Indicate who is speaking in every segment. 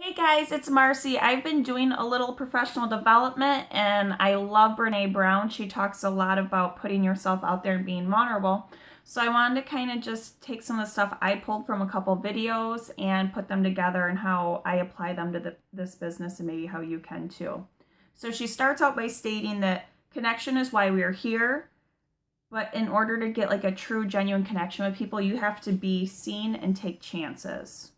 Speaker 1: Hey guys, it's Marcy. I've been doing a little professional development and I love Brene Brown. She talks a lot about putting yourself out there and being vulnerable. So I wanted to kind of just take some of the stuff I pulled from a couple videos and put them together and how I apply them to this business and maybe how you can too. So she starts out by stating that connection is why we are here, but in order to get like a true, genuine connection with people, you have to be seen and take chances.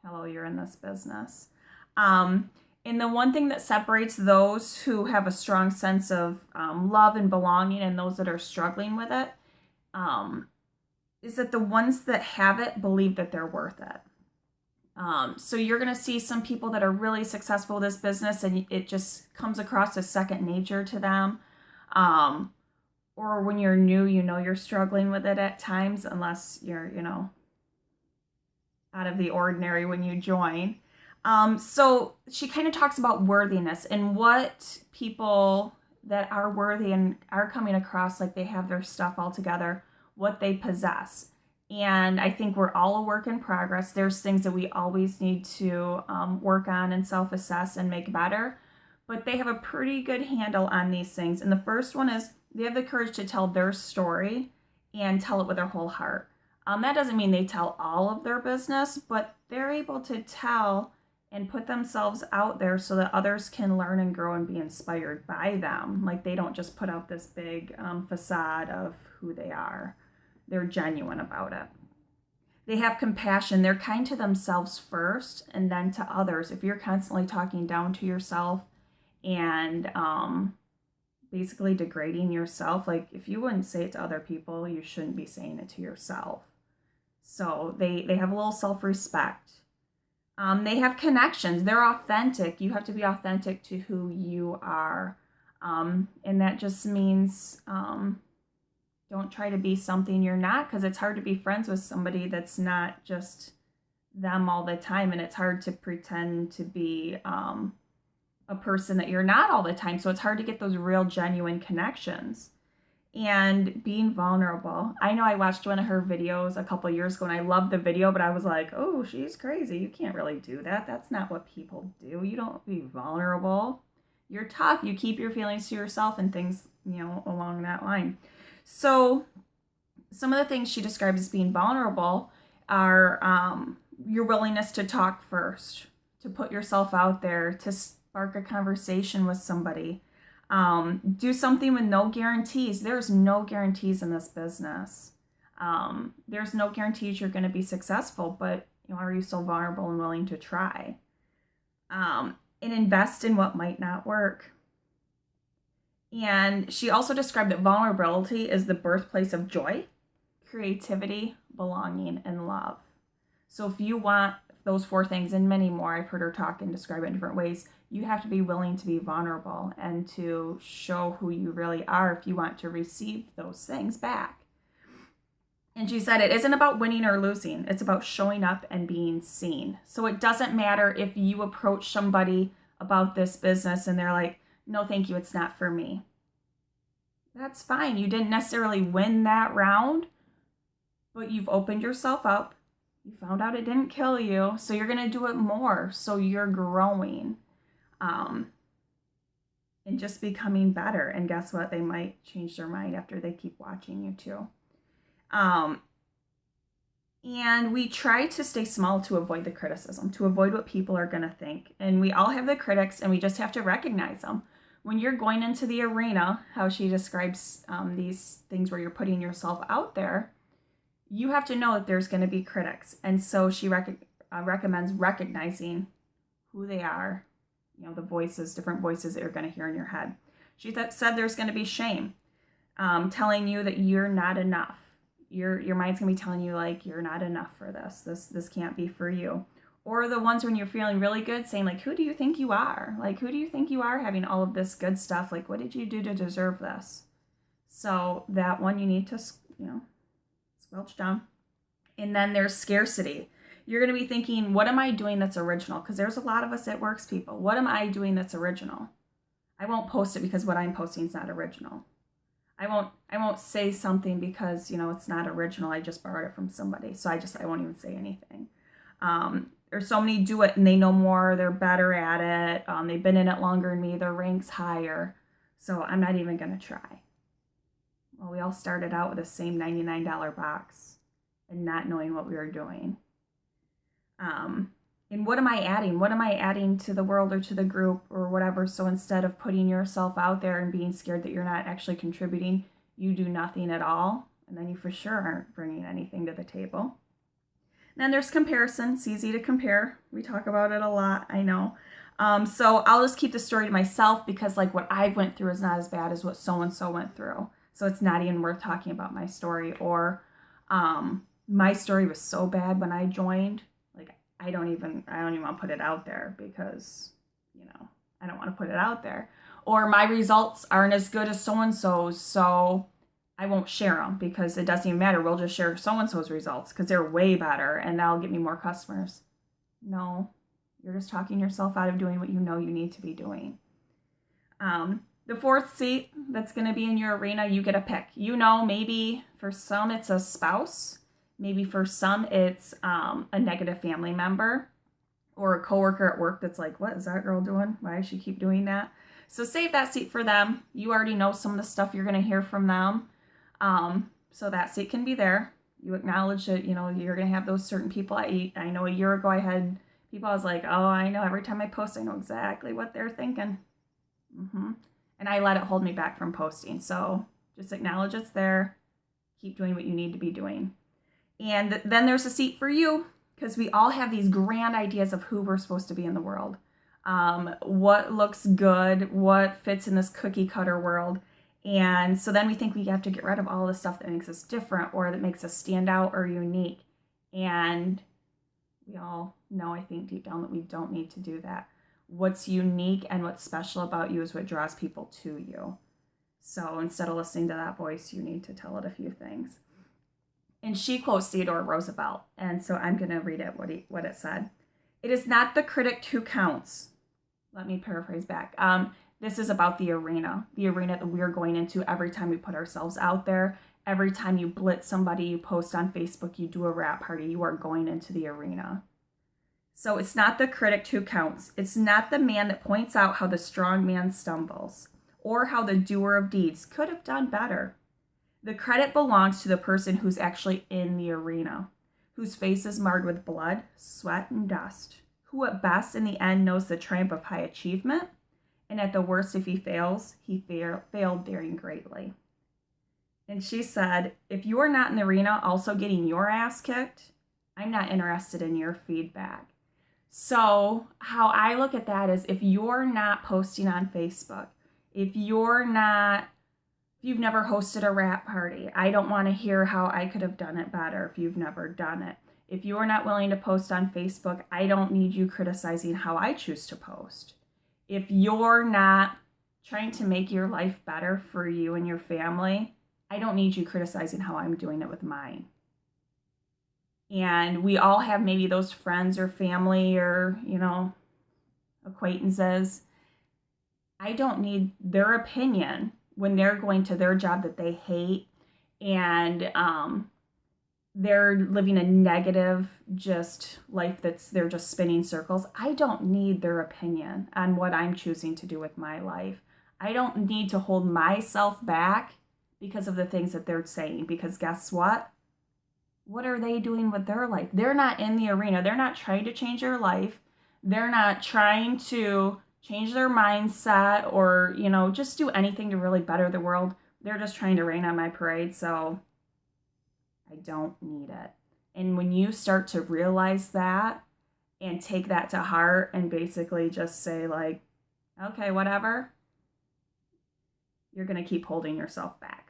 Speaker 1: Hello, you're in this business. Um, and the one thing that separates those who have a strong sense of love and belonging and those that are struggling with it um, is that the ones that have it believe that they're worth it. So you're going to see some people that are really successful with this business and it just comes across as second nature to them. Um, or when you're new, you're struggling with it at times, unless you're, out of the ordinary when you join. So she kind of talks about worthiness and what people that are worthy and are coming across like they have their stuff all together, what they possess. And I think we're all a work in progress. There's things that we always need to work on and self assess and make better. But they have a pretty good handle on these things. And the first one is they have the courage to tell their story and tell it with their whole heart. That doesn't mean they tell all of their business, but they're able to tell and put themselves out there so that others can learn and grow and be inspired by them. Like they don't just put out this big facade of who they are, they're genuine about it. They have compassion. They're kind to themselves first and then to others. If you're constantly talking down to yourself and basically degrading yourself, like if you wouldn't say it to other people, you shouldn't be saying it to yourself. So they have a little self-respect. They have connections. They're authentic. You have to be authentic to who you are. And that just means don't try to be something you're not, because it's hard to be friends with somebody that's not just them all the time. And it's hard to pretend to be a person that you're not all the time. So it's hard to get those real, genuine connections. And being vulnerable. I know I watched one of her videos a couple years ago and I loved the video, but I was like, oh, she's crazy. You can't really do that. That's not what people do. You don't be vulnerable. You're tough. You keep your feelings to yourself and things, along that line. So, some of the things she describes as being vulnerable are your willingness to talk first, to put yourself out there, to spark a conversation with somebody. Do something with no guarantees. There's no guarantees in this business. There's no guarantees you're going to be successful, but are you still vulnerable and willing to try? And invest in what might not work. And she also described that vulnerability is the birthplace of joy, creativity, belonging, and love. So if you want those four things and many more, I've heard her talk and describe it in different ways, you have to be willing to be vulnerable and to show who you really are if you want to receive those things back. And she said it isn't about winning or losing, it's about showing up and being seen. So it doesn't matter if you approach somebody about this business and they're like, no, thank you, it's not for me. That's fine. You didn't necessarily win that round, but you've opened yourself up. You found out it didn't kill you, so you're going to do it more. So you're growing and just becoming better. And guess what? They might change their mind after they keep watching you too. And we try to stay small to avoid the criticism, to avoid what people are going to think. And we all have the critics, and we just have to recognize them. When you're going into the arena, how she describes these things where you're putting yourself out there, you have to know that there's going to be critics. And so she recommends recognizing who they are, the voices, different voices that you're going to hear in your head. She said there's going to be shame, telling you that you're not enough. Your mind's going to be telling you, like, you're not enough for this. This can't be for you. Or the ones when you're feeling really good saying, like, who do you think you are? Like, who do you think you are having all of this good stuff? Like, what did you do to deserve this? So that one you need to, squelch down. And then there's scarcity. You're going to be thinking, what am I doing that's original? Because there's a lot of us at Works people. What am I doing that's original? I won't post it because what I'm posting is not original. I won't say something because, it's not original. I just borrowed it from somebody. So I won't even say anything. or so many do it and they know more, they're better at it, they've been in it longer than me, their rank's higher, so I'm not even going to try. Well, we all started out with the same $99 box and not knowing what we were doing. And what am I adding? What am I adding to the world or to the group or whatever? So instead of putting yourself out there and being scared that you're not actually contributing, you do nothing at all, and then you for sure aren't bringing anything to the table. And then there's comparison. It's easy to compare. We talk about it a lot, I know. So I'll just keep the story to myself because like what I went through is not as bad as what so-and-so went through. So it's not even worth talking about my story. Or my story was so bad when I joined. Like I don't even want to put it out there because, I don't want to put it out there. Or my results aren't as good as so-and-so's, so I won't share them because it doesn't even matter. We'll just share so-and-so's results because they're way better and that'll get me more customers. No, you're just talking yourself out of doing what you know you need to be doing. The fourth seat that's going to be in your arena, you get a pick. Maybe for some it's a spouse. Maybe for some it's a negative family member or a coworker at work that's like, what is that girl doing? Why does she keep doing that? So save that seat for them. You already know some of the stuff you're going to hear from them. So that seat can be there. You acknowledge that, you're going to have those certain people. I know a year ago I had people, I was like, oh, I know every time I post, I know exactly what they're thinking. And I let it hold me back from posting. So just acknowledge it's there. Keep doing what you need to be doing. And then there's a seat for you because we all have these grand ideas of who we're supposed to be in the world. What looks good, what fits in this cookie cutter world. And so then we think we have to get rid of all the stuff that makes us different or that makes us stand out or unique. And we all know, I think deep down, that we don't need to do that. What's unique and what's special about you is what draws people to you. So instead of listening to that voice, you need to tell it a few things. And she quotes Theodore Roosevelt. And so I'm going to read it, what it said. It is not the critic who counts. Let me paraphrase back. This is about the arena that we're going into every time we put ourselves out there. Every time you blitz somebody, you post on Facebook, you do a rap party, you are going into the arena. So it's not the critic who counts. It's not the man that points out how the strong man stumbles or how the doer of deeds could have done better. The credit belongs to the person who's actually in the arena, whose face is marred with blood, sweat, and dust, who at best in the end knows the triumph of high achievement, and at the worst, if he fails, he failed daring greatly. And she said, if you are not in the arena also getting your ass kicked, I'm not interested in your feedback. So how I look at that is if you're not posting on Facebook, if you've never hosted a rap party, I don't want to hear how I could have done it better if you've never done it. If you are not willing to post on Facebook, I don't need you criticizing how I choose to post. If you're not trying to make your life better for you and your family, I don't need you criticizing how I'm doing it with mine. And we all have maybe those friends or family or, acquaintances. I don't need their opinion when they're going to their job that they hate and they're living a negative life they're just spinning circles. I don't need their opinion on what I'm choosing to do with my life. I don't need to hold myself back because of the things that they're saying, because guess what? What are they doing with their life? They're not in the arena. They're not trying to change their life. They're not trying to change their mindset or, just do anything to really better the world. They're just trying to rain on my parade. So I don't need it. And when you start to realize that and take that to heart and basically just say like, okay, whatever, you're going to keep holding yourself back.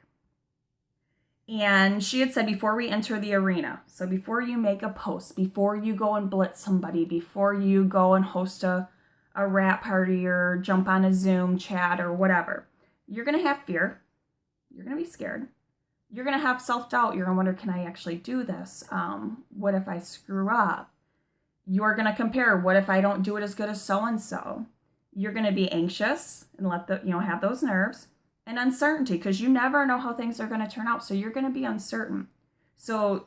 Speaker 1: And she had said before we enter the arena, so before you make a post, before you go and blitz somebody, before you go and host a rap party or jump on a Zoom chat or whatever, you're going to have fear. You're going to be scared. You're going to have self-doubt. You're going to wonder, can I actually do this? What if I screw up? You're going to compare. What if I don't do it as good as so-and-so? You're going to be anxious and have those nerves and uncertainty because you never know how things are going to turn out. So you're going to be uncertain. So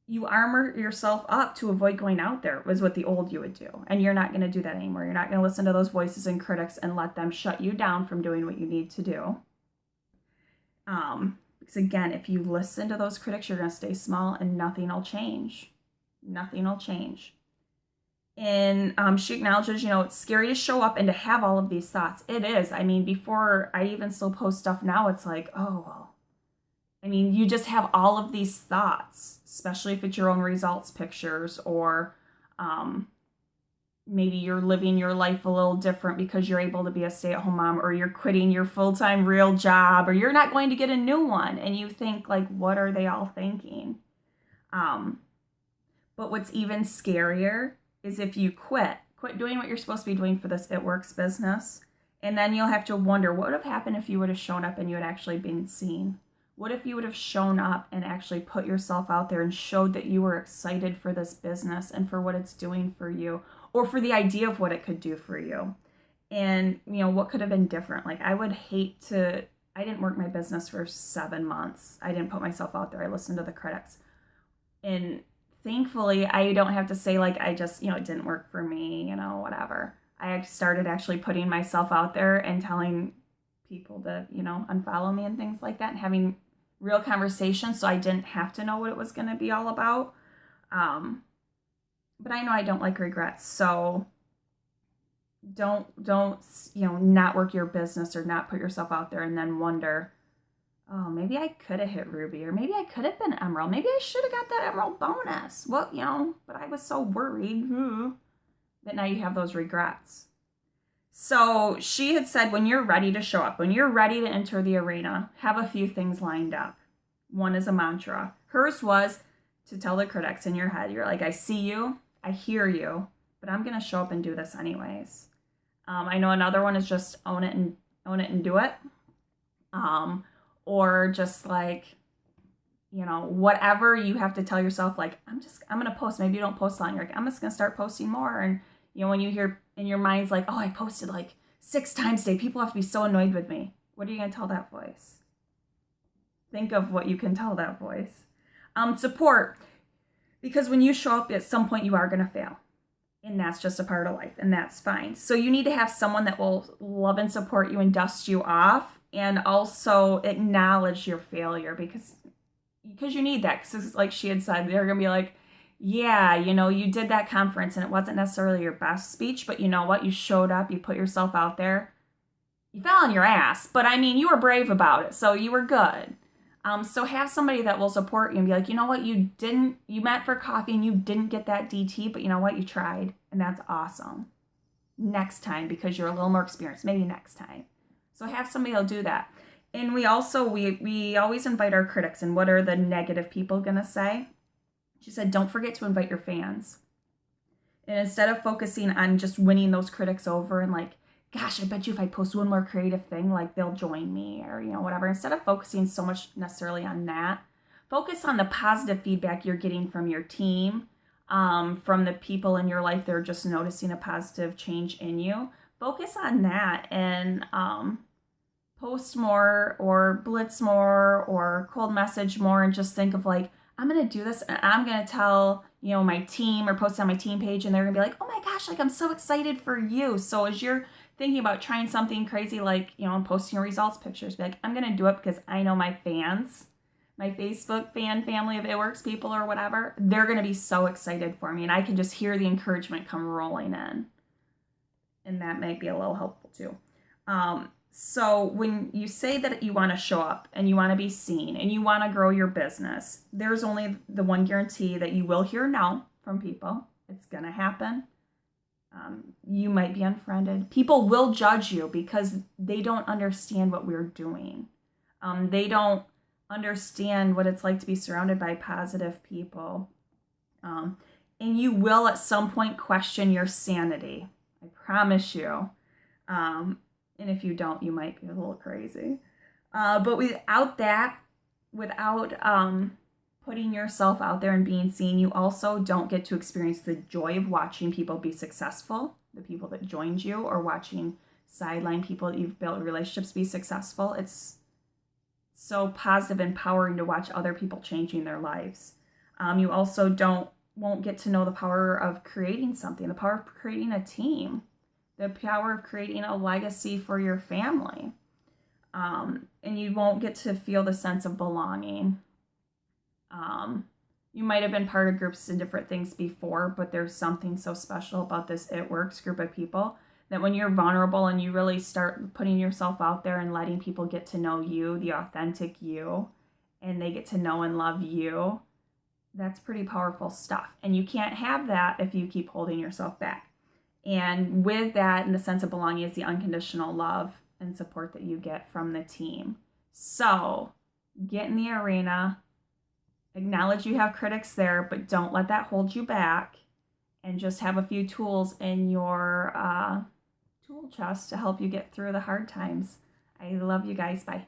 Speaker 1: you armor yourself up to avoid going out there, was what the old you would do. And you're not going to do that anymore. You're not going to listen to those voices and critics and let them shut you down from doing what you need to do. Because again, if you listen to those critics, you're going to stay small and nothing will change. Nothing will change. And she acknowledges, it's scary to show up and to have all of these thoughts. It is. I mean, before I even still post stuff now, it's like, oh, well. I mean, you just have all of these thoughts, especially if it's your own results pictures, or maybe you're living your life a little different because you're able to be a stay-at-home mom, or you're quitting your full-time real job, or you're not going to get a new one. And you think, like, what are they all thinking? But what's even scarier is if you quit doing what you're supposed to be doing for this It Works business, and then you'll have to wonder what would have happened if you would have shown up and you had actually been seen. What if you would have shown up and actually put yourself out there and showed that you were excited for this business and for what it's doing for you, or for the idea of what it could do for you? And, what could have been different? Like, I didn't work my business for 7 months. I didn't put myself out there. I listened to the critics. And thankfully, I don't have to say, like, I just, it didn't work for me, whatever. I started actually putting myself out there and telling people to, unfollow me and things like that, and having real conversations, so I didn't have to know what it was going to be all about. But I know I don't like regrets, so don't not work your business or not put yourself out there and then wonder, oh, maybe I could have hit Ruby, or maybe I could have been Emerald. Maybe I should have got that Emerald bonus. Well, but I was so worried that now you have those regrets. So she had said, when you're ready to show up, when you're ready to enter the arena, have a few things lined up. One is a mantra. Hers was to tell the critics in your head, you're like, I see you, I hear you, but I'm going to show up and do this anyways. I know another one is just own it and do it. Or just like, whatever you have to tell yourself, like, I'm going to post. Maybe you don't post a lot. You're like, I'm just going to start posting more. And, when you hear in your mind's like, oh, I posted like 6 times today, people have to be so annoyed with me. What are you going to tell that voice? Think of what you can tell that voice. Support. Because when you show up, at some point you are going to fail. And that's just a part of life, and that's fine. So you need to have someone that will love and support you and dust you off, and also acknowledge your failure, because you need that. Because like she had said, they're going to be like, yeah, you did that conference and it wasn't necessarily your best speech, but you know what? You showed up, you put yourself out there. You fell on your ass, but I mean, you were brave about it, so you were good. So have somebody that will support you and be like, you know what? You met for coffee and you didn't get that DT, but you know what? You tried, and that's awesome. Next time, because you're a little more experienced, maybe next time. So have somebody that'll do that. And we also, we always invite our critics, and what are the negative people going to say? She said, don't forget to invite your fans. And instead of focusing on just winning those critics over and like, gosh, I bet you if I post one more creative thing, like they'll join me, or, whatever. Instead of focusing so much necessarily on that, focus on the positive feedback you're getting from your team, from the people in your life that are just noticing a positive change in you. Focus on that, and post more, or blitz more, or cold message more, and just think of like, I'm going to do this, and I'm going to tell, my team, or post on my team page, and they're going to be like, oh my gosh, like I'm so excited for you. So as you're thinking about trying something crazy, like, posting your results pictures, be like, I'm going to do it because I know my fans, my Facebook fan family of It Works people or whatever, they're going to be so excited for me, and I can just hear the encouragement come rolling in. And that might be a little helpful too. So when you say that you want to show up and you want to be seen and you want to grow your business, there's only the one guarantee that you will hear no from people. It's going to happen. You might be unfriended. People will judge you because they don't understand what we're doing. They don't understand what it's like to be surrounded by positive people. And you will at some point question your sanity. I promise you. And if you don't, you might be a little crazy. But without that, without putting yourself out there and being seen, you also don't get to experience the joy of watching people be successful, the people that joined you, or watching sideline people that you've built relationships be successful. It's so positive and empowering to watch other people changing their lives. You also won't get to know the power of creating something, the power of creating a team, the power of creating a legacy for your family. And you won't get to feel the sense of belonging. You might have been part of groups and different things before, but there's something so special about this It Works group of people that when you're vulnerable and you really start putting yourself out there and letting people get to know you, the authentic you, and they get to know and love you, that's pretty powerful stuff. And you can't have that if you keep holding yourself back. And with that, and the sense of belonging is the unconditional love and support that you get from the team. So get in the arena, acknowledge you have critics there, but don't let that hold you back, and just have a few tools in your tool chest to help you get through the hard times. I love you guys. Bye.